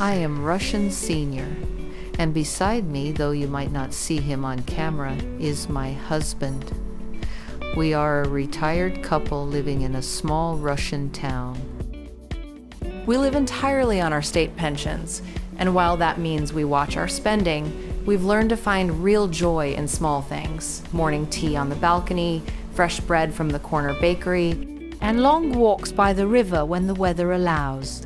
I am Russian Senior, and beside me, though you might not see him on camera, is my husband. We are a retired couple living in a small Russian town. We live entirely on our state pensions, and while that means we watch our spending, we've learned to find real joy in small things. Morning tea on the balcony, fresh bread from the corner bakery, and long walks by the river when the weather allows.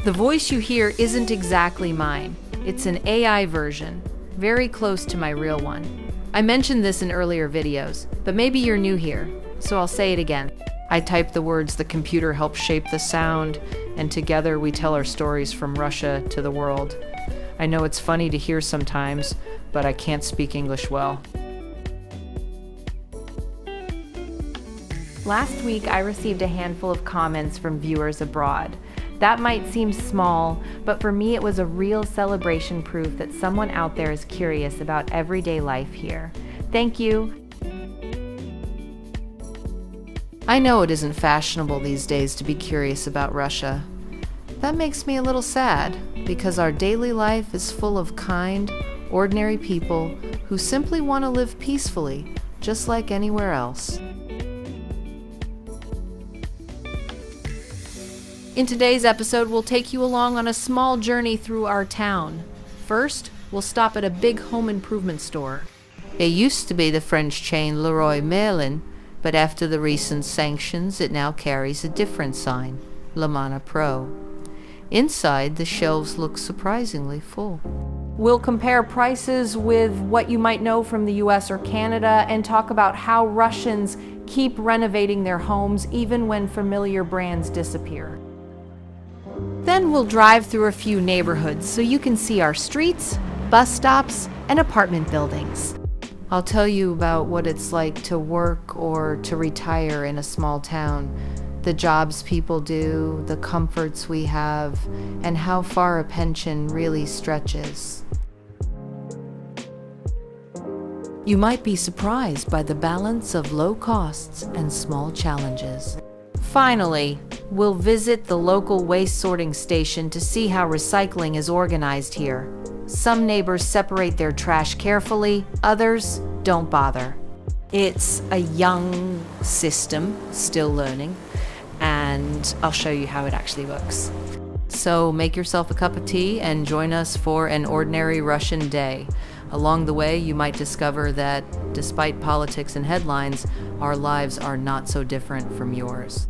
The voice you hear isn't exactly mine. It's an AI version, very close to my real one. I mentioned this in earlier videos, but maybe you're new here, so I'll say it again. I type the words the computer helps shape the sound, and together we tell our stories from Russia to the world. I know it's funny to hear sometimes, but I can't speak English well. Last week, I received a handful of comments from viewers abroad. That might seem small, but for me it was a real celebration proof that someone out there is curious about everyday life here. Thank you. I know it isn't fashionable these days to be curious about Russia. That makes me a little sad, because our daily life is full of kind, ordinary people who simply want to live peacefully, just like anywhere else. In today's episode, we'll take you along on a small journey through our town. First, we'll stop at a big home improvement store. It used to be the French chain Leroy Merlin, but after the recent sanctions, it now carries a different sign, Lamanna Pro. Inside, the shelves look surprisingly full. We'll compare prices with what you might know from the US or Canada and talk about how Russians keep renovating their homes even when familiar brands disappear. Then we'll drive through a few neighborhoods so you can see our streets, bus stops, and apartment buildings. I'll tell you about what it's like to work or to retire in a small town, the jobs people do, the comforts we have, and how far a pension really stretches. You might be surprised by the balance of low costs and small challenges. Finally, we'll visit the local waste sorting station to see how recycling is organized here. Some neighbors separate their trash carefully, others don't bother. It's a young system, still learning, and I'll show you how it actually works. So make yourself a cup of tea and join us for an ordinary Russian day. Along the way, you might discover that despite politics and headlines, our lives are not so different from yours.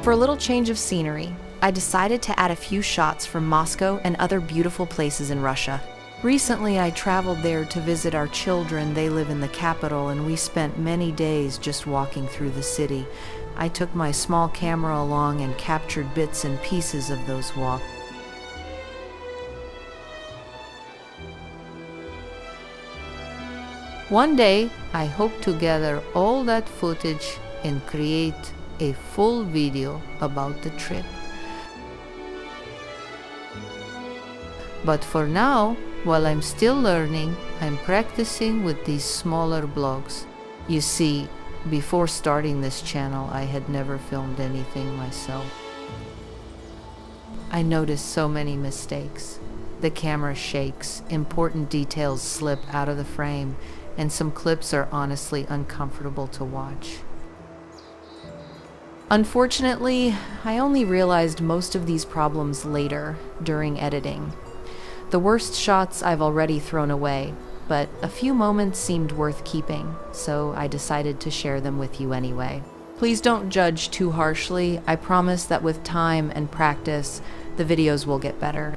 For a little change of scenery, I decided to add a few shots from Moscow and other beautiful places in Russia. Recently, I traveled there to visit our children. They live in the capital, and we spent many days just walking through the city. I took my small camera along and captured bits and pieces of those walks. One day, I hope to gather all that footage and create a full video about the trip. But for now, while I'm still learning, I'm practicing with these smaller blogs. You see, before starting this channel, I had never filmed anything myself. I noticed so many mistakes. The camera shakes, important details slip out of the frame, and some clips are honestly uncomfortable to watch. Unfortunately, I only realized most of these problems later, during editing. The worst shots I've already thrown away. but a few moments seemed worth keeping, so I decided to share them with you anyway. Please don't judge too harshly. I promise that with time and practice, the videos will get better.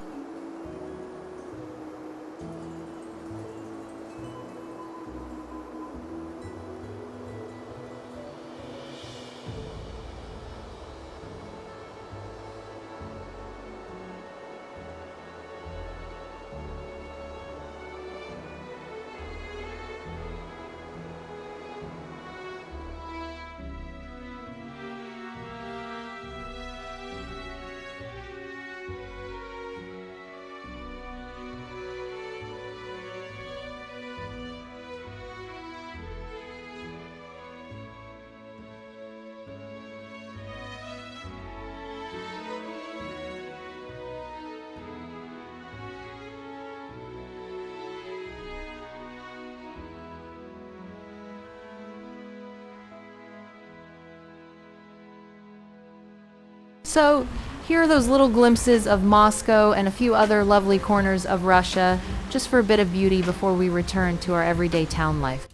So, here are those little glimpses of Moscow and a few other lovely corners of Russia, just for a bit of beauty before we return to our everyday town life.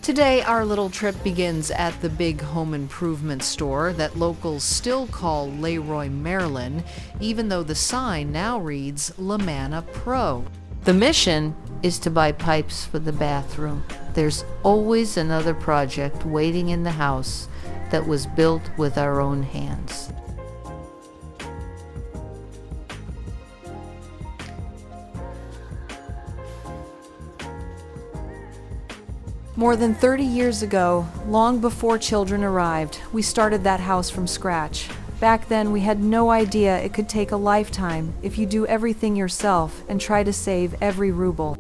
Today, our little trip begins at the big home improvement store that locals still call Leroy Merlin, even though the sign now reads Lamanna Pro. The mission is to buy pipes for the bathroom. There's always another project waiting in the house that was built with our own hands. More than 30 years ago, long before children arrived, we started that house from scratch. Back then, we had no idea it could take a lifetime if you do everything yourself and try to save every ruble.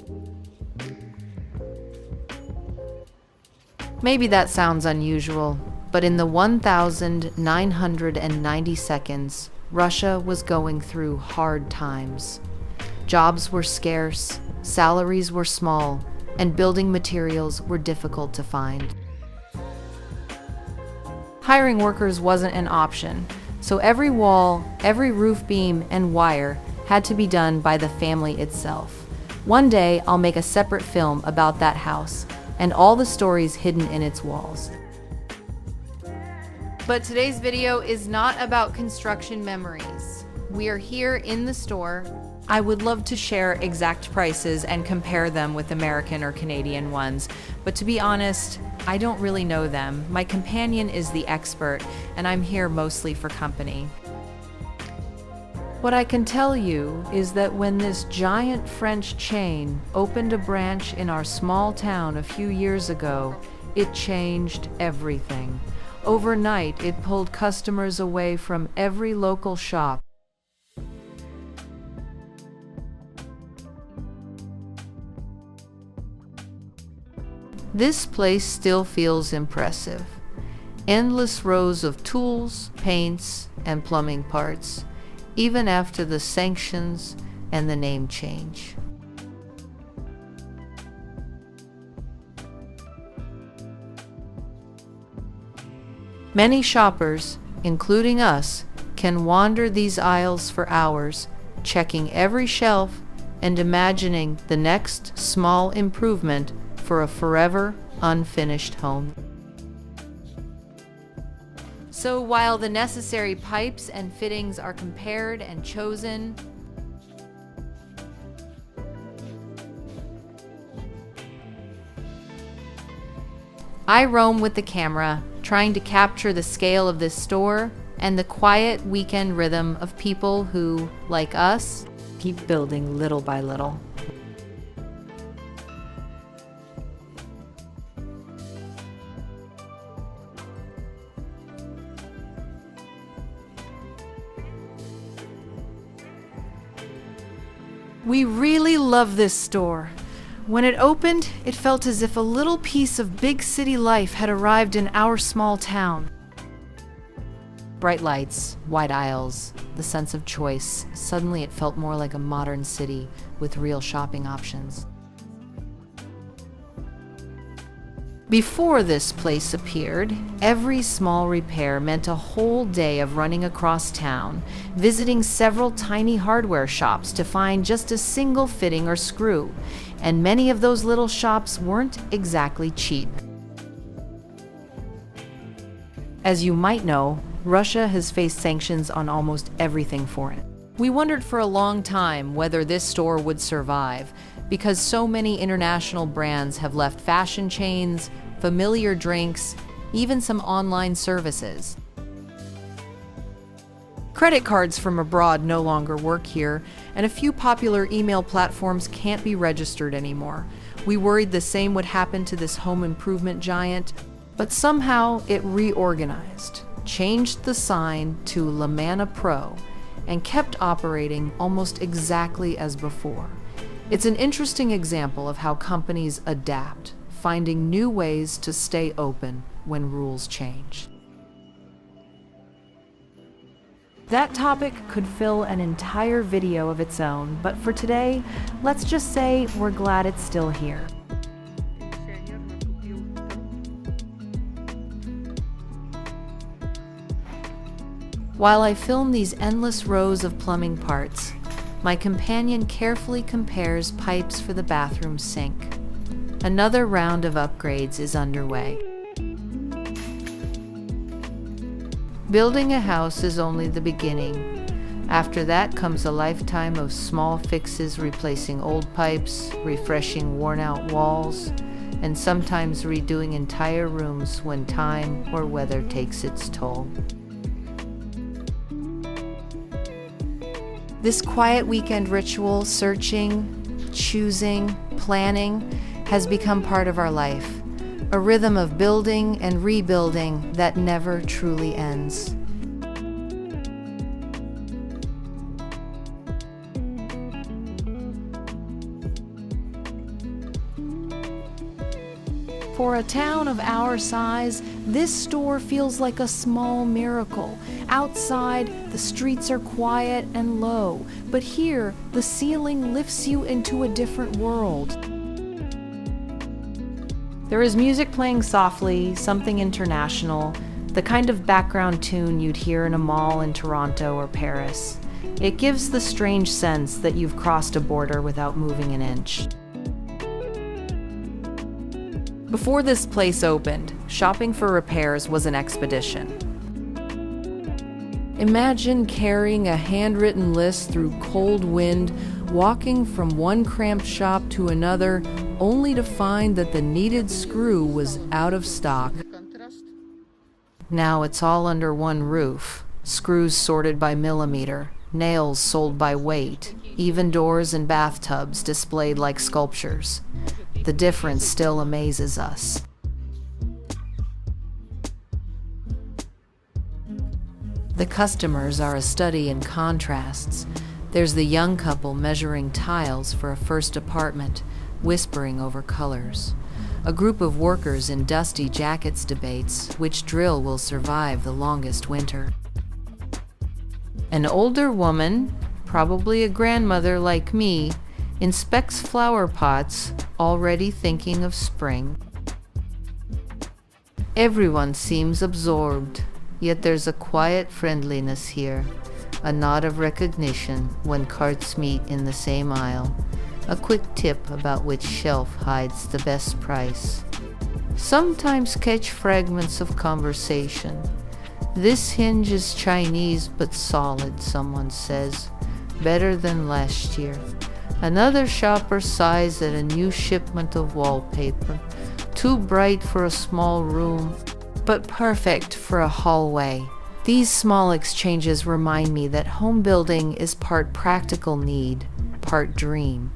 Maybe that sounds unusual, but in the 1,990 seconds, Russia was going through hard times. Jobs were scarce, salaries were small, and building materials were difficult to find. Hiring workers wasn't an option, so every wall, every roof beam, and wire had to be done by the family itself. One day, I'll make a separate film about that house and all the stories hidden in its walls. But today's video is not about construction memories. We are here in the store. I would love to share exact prices and compare them with American or Canadian ones, but to be honest, I don't really know them. My companion is the expert, and I'm here mostly for company. What I can tell you is that when this giant French chain opened a branch in our small town a few years ago, it changed everything. Overnight, it pulled customers away from every local shop. This place still feels impressive. Endless rows of tools, paints, and plumbing parts, even after the sanctions and the name change. Many shoppers, including us, can wander these aisles for hours, checking every shelf and imagining the next small improvement for a forever unfinished home. So while the necessary pipes and fittings are compared and chosen, I roam with the camera, trying to capture the scale of this store and the quiet weekend rhythm of people who, like us, keep building little by little. We really love this store. When it opened, it felt as if a little piece of big city life had arrived in our small town. Bright lights, wide aisles, the sense of choice. Suddenly it felt more like a modern city with real shopping options. Before this place appeared, every small repair meant a whole day of running across town, visiting several tiny hardware shops to find just a single fitting or screw, and many of those little shops weren't exactly cheap. As you might know, Russia has faced sanctions on almost everything foreign. We wondered for a long time whether this store would survive, because so many international brands have left fashion chains, familiar drinks, even some online services. Credit cards from abroad no longer work here, and a few popular email platforms can't be registered anymore. We worried the same would happen to this home improvement giant, but somehow it reorganized, changed the sign to Lamanna Pro, and kept operating almost exactly as before. It's an interesting example of how companies adapt, finding new ways to stay open when rules change. That topic could fill an entire video of its own, but for today, let's just say we're glad it's still here. While I film these endless rows of plumbing parts, my companion carefully compares pipes for the bathroom sink. Another round of upgrades is underway. Building a house is only the beginning. After that comes a lifetime of small fixes, replacing old pipes, refreshing worn-out walls, and sometimes redoing entire rooms when time or weather takes its toll. This quiet weekend ritual, searching, choosing, planning, has become part of our life, a rhythm of building and rebuilding that never truly ends. For a town of our size, this store feels like a small miracle. Outside, the streets are quiet and low, but here, the ceiling lifts you into a different world. There is music playing softly, something international, the kind of background tune you'd hear in a mall in Toronto or Paris. It gives the strange sense that you've crossed a border without moving an inch. Before this place opened, shopping for repairs was an expedition. Imagine carrying a handwritten list through cold wind, walking from one cramped shop to another, only to find that the needed screw was out of stock. Now it's all under one roof. Screws sorted by millimeter, nails sold by weight, even doors and bathtubs displayed like sculptures. The difference still amazes us. The customers are a study in contrasts. There's the young couple measuring tiles for a first apartment, whispering over colors. A group of workers in dusty jackets debates which drill will survive the longest winter. An older woman, probably a grandmother like me, inspects flower pots, already thinking of spring. Everyone seems absorbed, yet there's a quiet friendliness here, a nod of recognition when carts meet in the same aisle, a quick tip about which shelf hides the best price. Sometimes catch fragments of conversation. This hinge is Chinese but solid, someone says. Better than last year. Another shopper sighs at a new shipment of wallpaper. Too bright for a small room, but perfect for a hallway. These small exchanges remind me that home building is part practical need, part dream.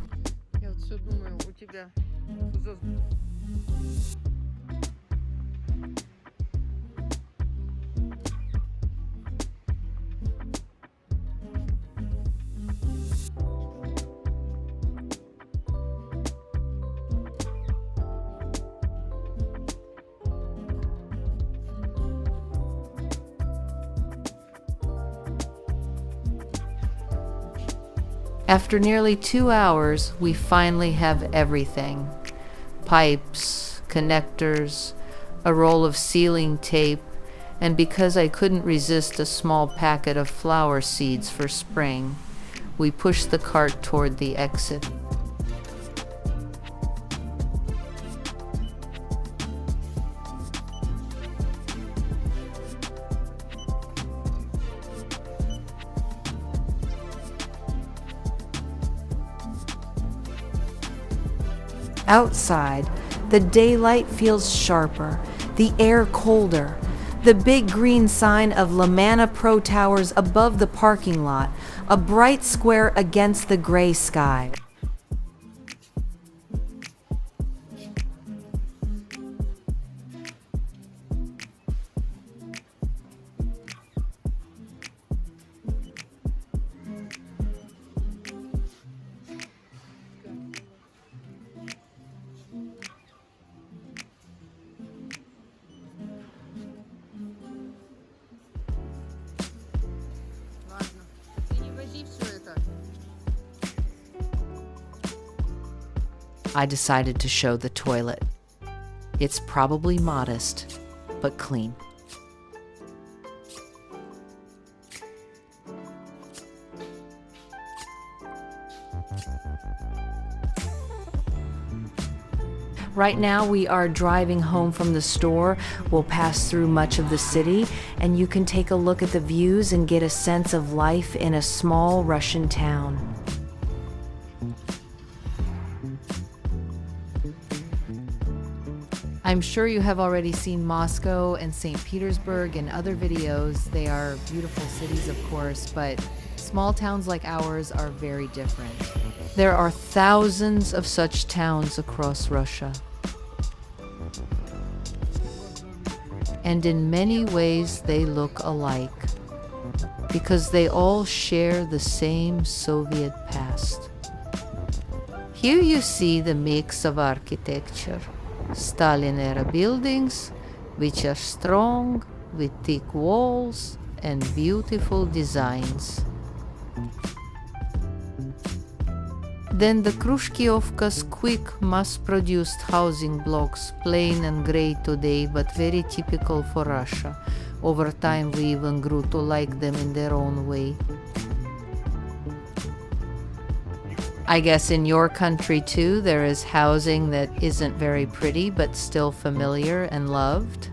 After nearly 2 hours, we finally have everything. Pipes, connectors, a roll of sealing tape, and because I couldn't resist a small packet of flower seeds for spring, we pushed the cart toward the exit. Outside, the daylight feels sharper, the air colder. The big green sign of Lamanna Pro towers above the parking lot, a bright square against the gray sky. I decided to show the toilet. It's probably modest, but clean. Right now we are driving home from the store. We'll pass through much of the city, and you can take a look at the views and get a sense of life in a small Russian town. I'm sure you have already seen Moscow and St. Petersburg in other videos. They are beautiful cities, of course, but small towns like ours are very different. There are thousands of such towns across Russia. And in many ways they look alike, because they all share the same Soviet past. Here you see the mix of architecture. Stalin-era buildings, which are strong, with thick walls and beautiful designs. Then the Khrushchevka's quick, mass-produced housing blocks, plain and grey today, but very typical for Russia. Over time we even grew to like them in their own way. I guess in your country too, there is housing that isn't very pretty, but still familiar and loved.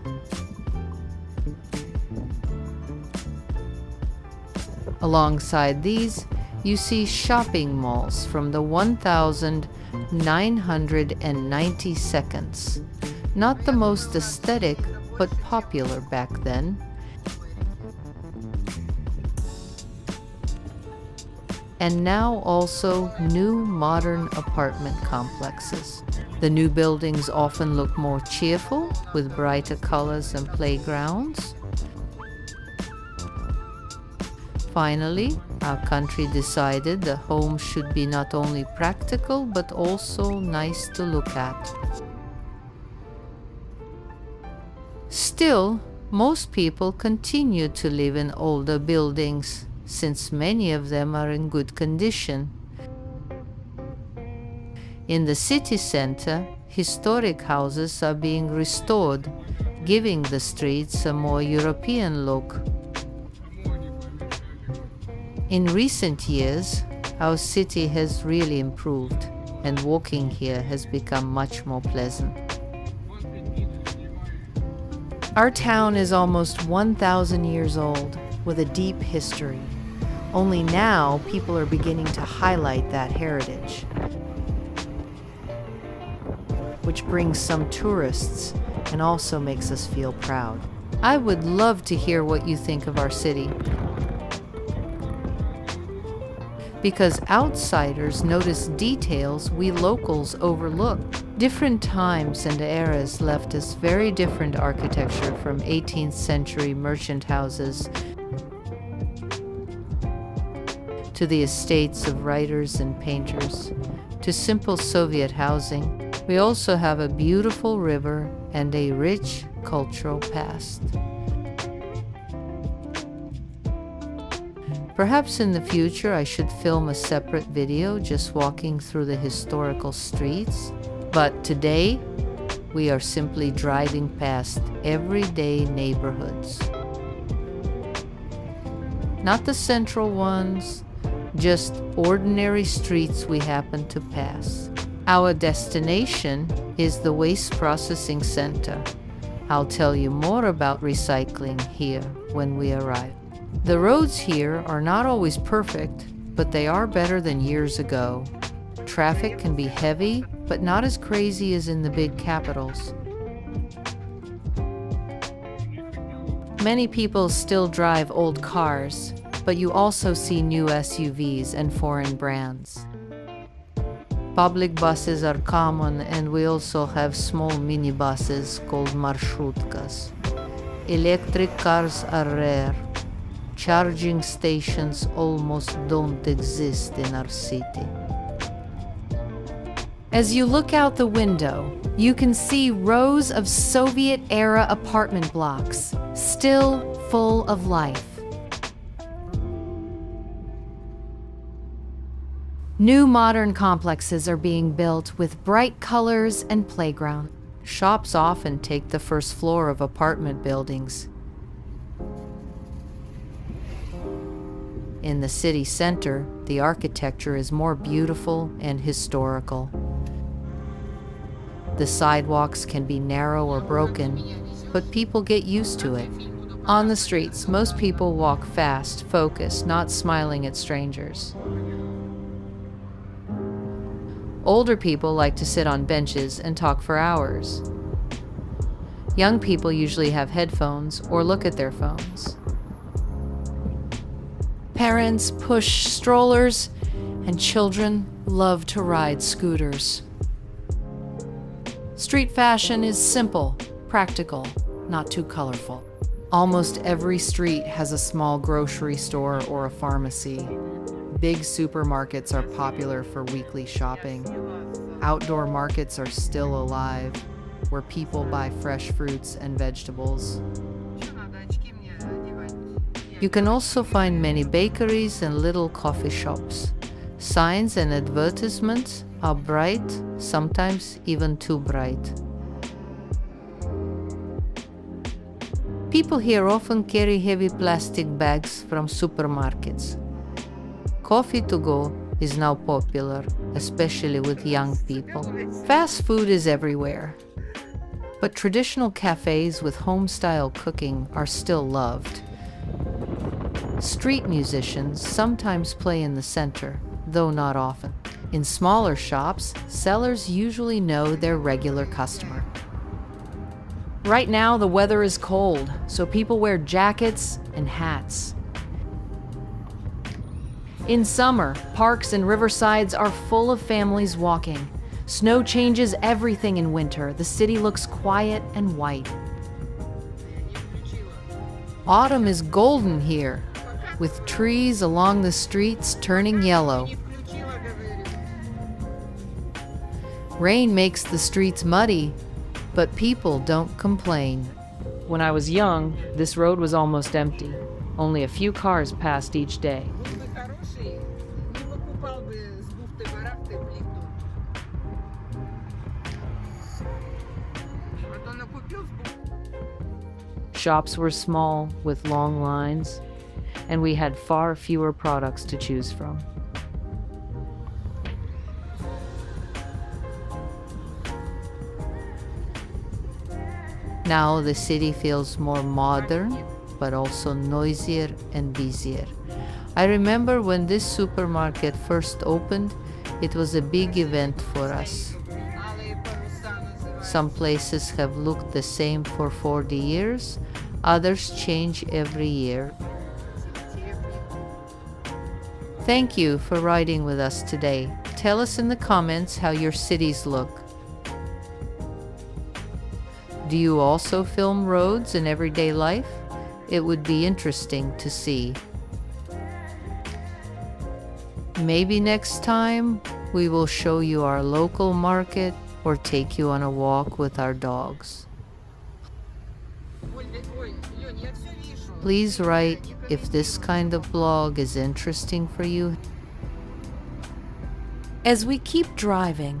Alongside these, you see shopping malls from the 1992nd. Not the most aesthetic, but popular back then. And now also new modern apartment complexes. The new buildings often look more cheerful, with brighter colors and playgrounds. Finally, our country decided the home should be not only practical, but also nice to look at. Still, most people continue to live in older buildings, since many of them are in good condition. In the city center, historic houses are being restored, giving the streets a more European look. In recent years, our city has really improved, and walking here has become much more pleasant. Our town is almost 1,000 years old, with a deep history. Only now people are beginning to highlight that heritage, which brings some tourists and also makes us feel proud. I would love to hear what you think of our city, because outsiders notice details we locals overlook. Different times and eras left us very different architecture, from 18th century merchant houses to the estates of writers and painters, to simple Soviet housing. We also have a beautiful river and a rich cultural past. Perhaps in the future I should film a separate video just walking through the historical streets, but today We are simply driving past everyday neighborhoods. Not the central ones, just ordinary streets we happen to pass. Our destination is the Waste Processing Center. I'll tell you more about recycling here when we arrive. The roads here are not always perfect, but they are better than years ago. Traffic can be heavy, but not as crazy as in the big capitals. Many people still drive old cars, but you also see new SUVs and foreign brands. Public buses are common, and we also have small minibuses called marshrutkas. Electric cars are rare. Charging stations almost don't exist in our city. As you look out the window, you can see rows of Soviet-era apartment blocks, still full of life. New modern complexes are being built with bright colors and playground. Shops often take the first floor of apartment buildings. In the city center, the architecture is more beautiful and historical. The sidewalks can be narrow or broken, but people get used to it. On the streets, most people walk fast, focused, not smiling at strangers. Older people like to sit on benches and talk for hours. Young people usually have headphones or look at their phones. Parents push strollers, and children love to ride scooters. Street fashion is simple, practical, not too colorful. Almost every street has a small grocery store or a pharmacy. Big supermarkets are popular for weekly shopping. Outdoor markets are still alive, where people buy fresh fruits and vegetables. You can also find many bakeries and little coffee shops. Signs and advertisements are bright, sometimes even too bright. People here often carry heavy plastic bags from supermarkets. Coffee to go is now popular, especially with young people. Fast food is everywhere, but traditional cafes with home-style cooking are still loved. Street musicians sometimes play in the center, though not often. In smaller shops, sellers usually know their regular customer. Right now, the weather is cold, so people wear jackets and hats. In summer, parks and riversides are full of families walking. Snow changes everything in winter. The city looks quiet and white. Autumn is golden here, with trees along the streets turning yellow. Rain makes the streets muddy, but people don't complain. When I was young, this road was almost empty. Only a few cars passed each day. Shops were small, with long lines, and we had far fewer products to choose from. Now the city feels more modern, but also noisier and busier. I remember when this supermarket first opened, it was a big event for us. Some places have looked the same for 40 years, others change every year. Thank you for riding with us today. Tell us in the comments how your cities look. Do you also film roads in everyday life? It would be interesting to see. Maybe next time we will show you our local market or take you on a walk with our dogs. Please write if this kind of vlog is interesting for you. As we keep driving,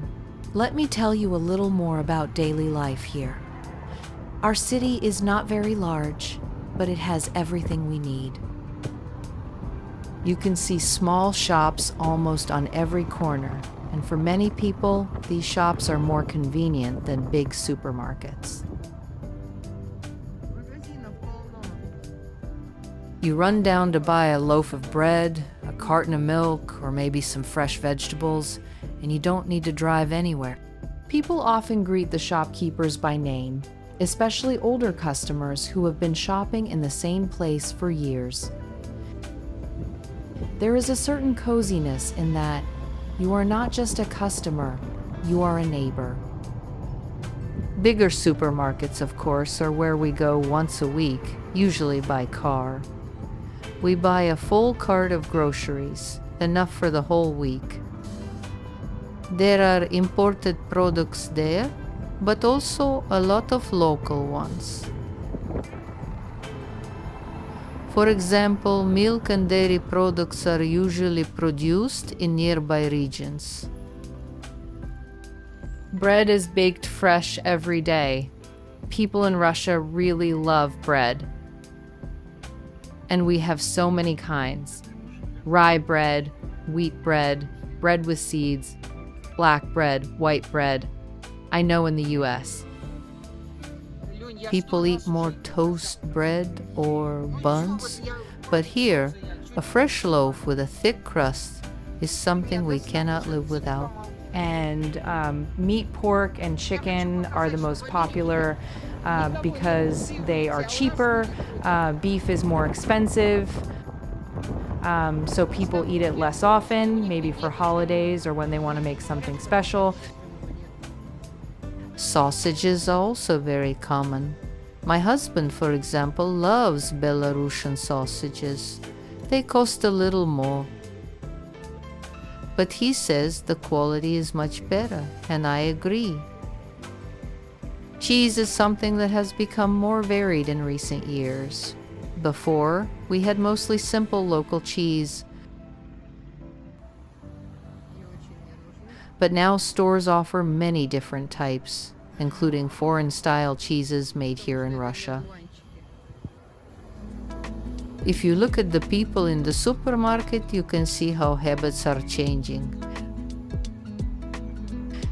Let me tell you a little more about daily life here. Our city is not very large, but it has everything we need. You can see small shops almost on every corner, and for many people, these shops are more convenient than big supermarkets. You run down to buy a loaf of bread, a carton of milk, or maybe some fresh vegetables, and you don't need to drive anywhere. People often greet the shopkeepers by name, especially older customers who have been shopping in the same place for years. There is a certain coziness in that you are not just a customer, you are a neighbor. Bigger supermarkets, of course, are where we go once a week, usually by car. We buy a full cart of groceries, enough for the whole week. There are imported products there, but also a lot of local ones. For example, milk and dairy products are usually produced in nearby regions. Bread is baked fresh every day. People in Russia really love bread. And we have so many kinds. Rye bread, wheat bread, bread with seeds, black bread, white bread. I know in the US. People eat more toast bread or buns, but here, a fresh loaf with a thick crust is something we cannot live without. And meat, pork, and chicken are the most popular because they are cheaper. Beef is more expensive, so people eat it less often, maybe for holidays or when they want to make something special. Sausages are also very common. My husband, for example, loves Belarusian sausages. They cost a little more. But he says the quality is much better, and I agree. Cheese is something that has become more varied in recent years. Before, we had mostly simple local cheese. But now stores offer many different types, including foreign-style cheeses made here in Russia. If you look at the people in the supermarket, you can see how habits are changing.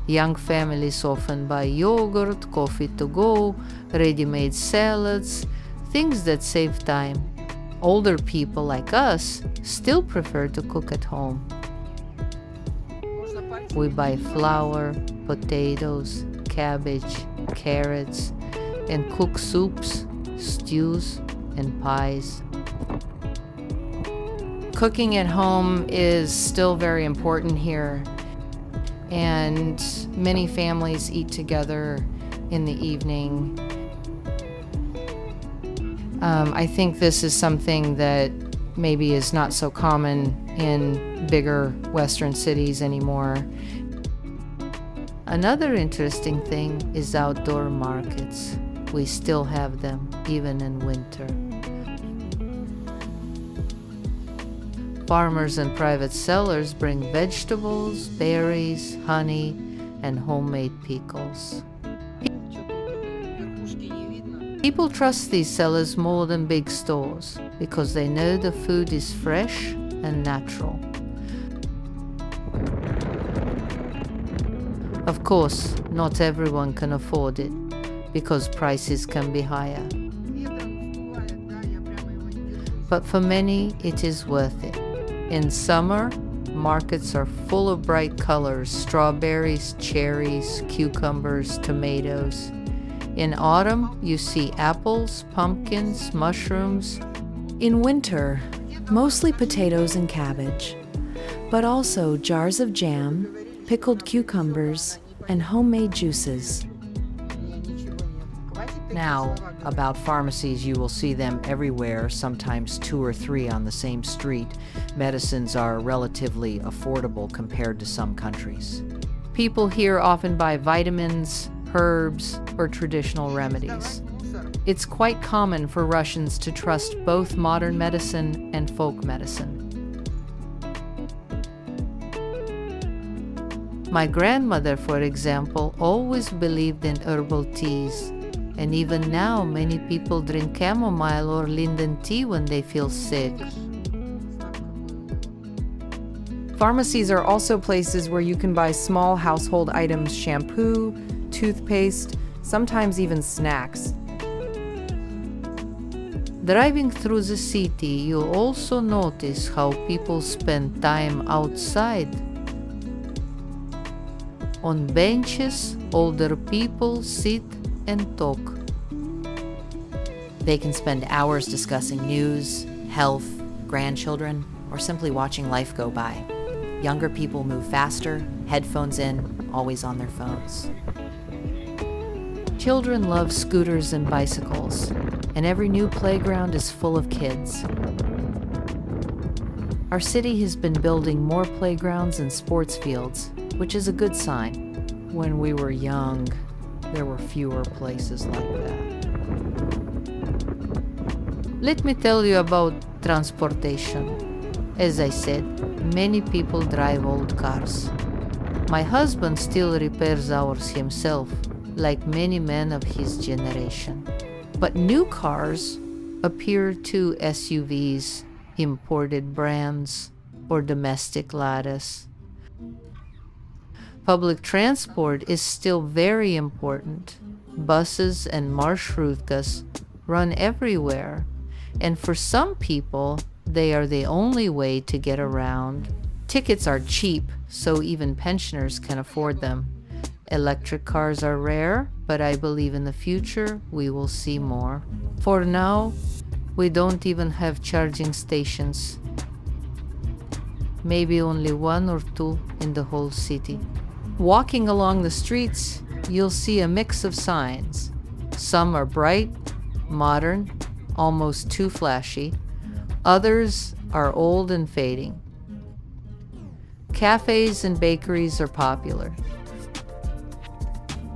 Young families often buy yogurt, coffee to go, ready-made salads, things that save time. Older people like us still prefer to cook at home. We buy flour, potatoes, cabbage, carrots, and cook soups, stews, and pies. Cooking at home is still very important here, and many families eat together in the evening. I think this is something that maybe is not so common in bigger Western cities anymore. Another interesting thing is outdoor markets. We still have them, even in winter. Farmers and private sellers bring vegetables, berries, honey, and homemade pickles. People trust these sellers more than big stores because they know the food is fresh and natural. Of course, not everyone can afford it because prices can be higher. But for many, it is worth it. In summer, markets are full of bright colors: strawberries, cherries, cucumbers, tomatoes. In autumn, you see apples, pumpkins, mushrooms. In winter, mostly potatoes and cabbage, but also jars of jam, pickled cucumbers, and homemade juices. Now, about pharmacies, you will see them everywhere, sometimes 2 or 3 on the same street. Medicines are relatively affordable compared to some countries. People here often buy vitamins, herbs, or traditional remedies. It's quite common for Russians to trust both modern medicine and folk medicine. My grandmother, for example, always believed in herbal teas. And even now, many people drink chamomile or linden tea when they feel sick. Pharmacies are also places where you can buy small household items, shampoo, toothpaste, sometimes even snacks. Driving through the city, you also notice how people spend time outside. On benches, older people sit and talk. They can spend hours discussing news, health, grandchildren, or simply watching life go by. Younger people move faster, headphones in, always on their phones. Children love scooters and bicycles, and every new playground is full of kids. Our city has been building more playgrounds and sports fields, which is a good sign. When we were young, there were fewer places like that. Let me tell you about transportation. As I said, many people drive old cars. My husband still repairs ours himself, like many men of his generation. But new cars appear to SUVs, imported brands, or domestic lattice. Public transport is still very important. Buses and marshrutkas run everywhere, and for some people, they are the only way to get around. Tickets are cheap, so even pensioners can afford them. Electric cars are rare, but I believe in the future we will see more. For now, we don't even have charging stations. Maybe only one or two in the whole city. Walking along the streets, you'll see a mix of signs. Some are bright, modern, almost too flashy. Others are old and fading. Cafes and bakeries are popular.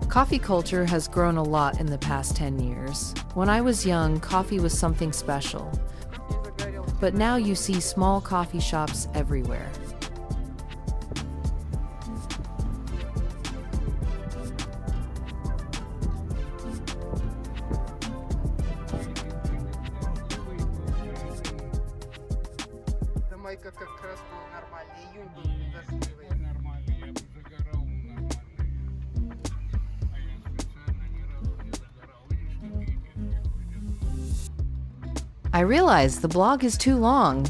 Coffee culture has grown a lot in the past 10 years. When I was young, coffee was something special. But now you see small coffee shops everywhere. Майка как раз был нормальный, июнь был дождливый. Нормально, я бы загорал нормально. А я специально ни разу не загорал. Видишь, какие детки ходят. I realize the blog is too long.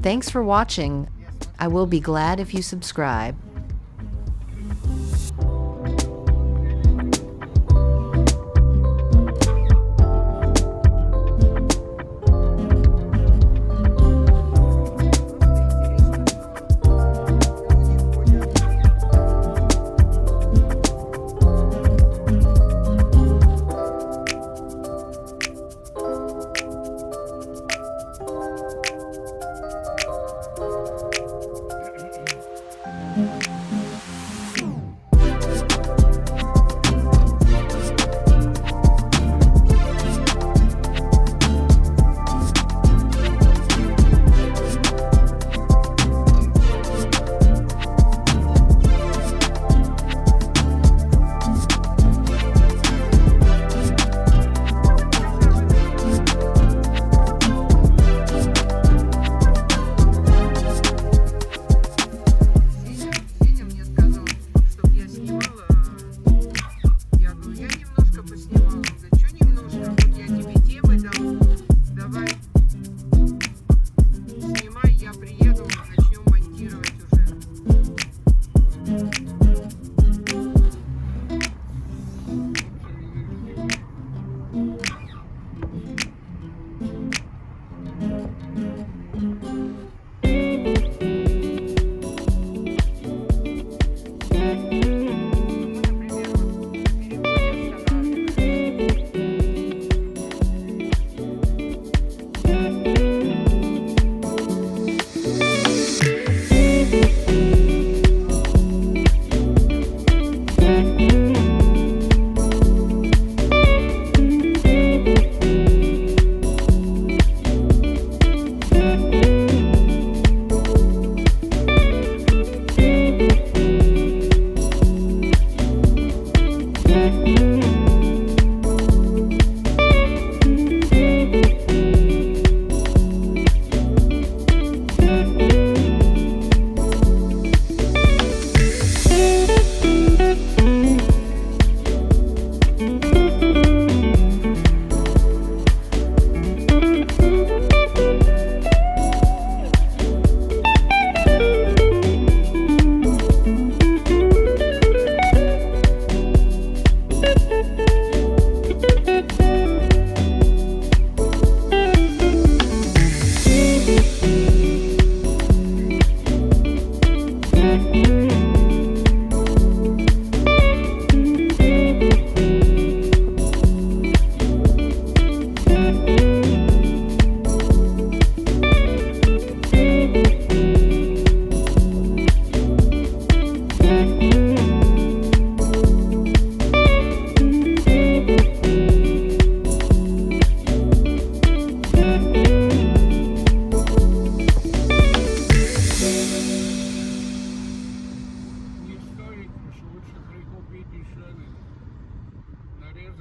Thanks for watching. I will be glad if you subscribe.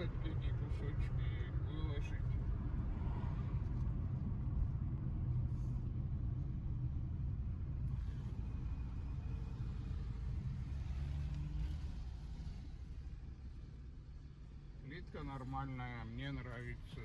нарезать длинные кусочки и выложить. Плитка нормальная, мне нравится.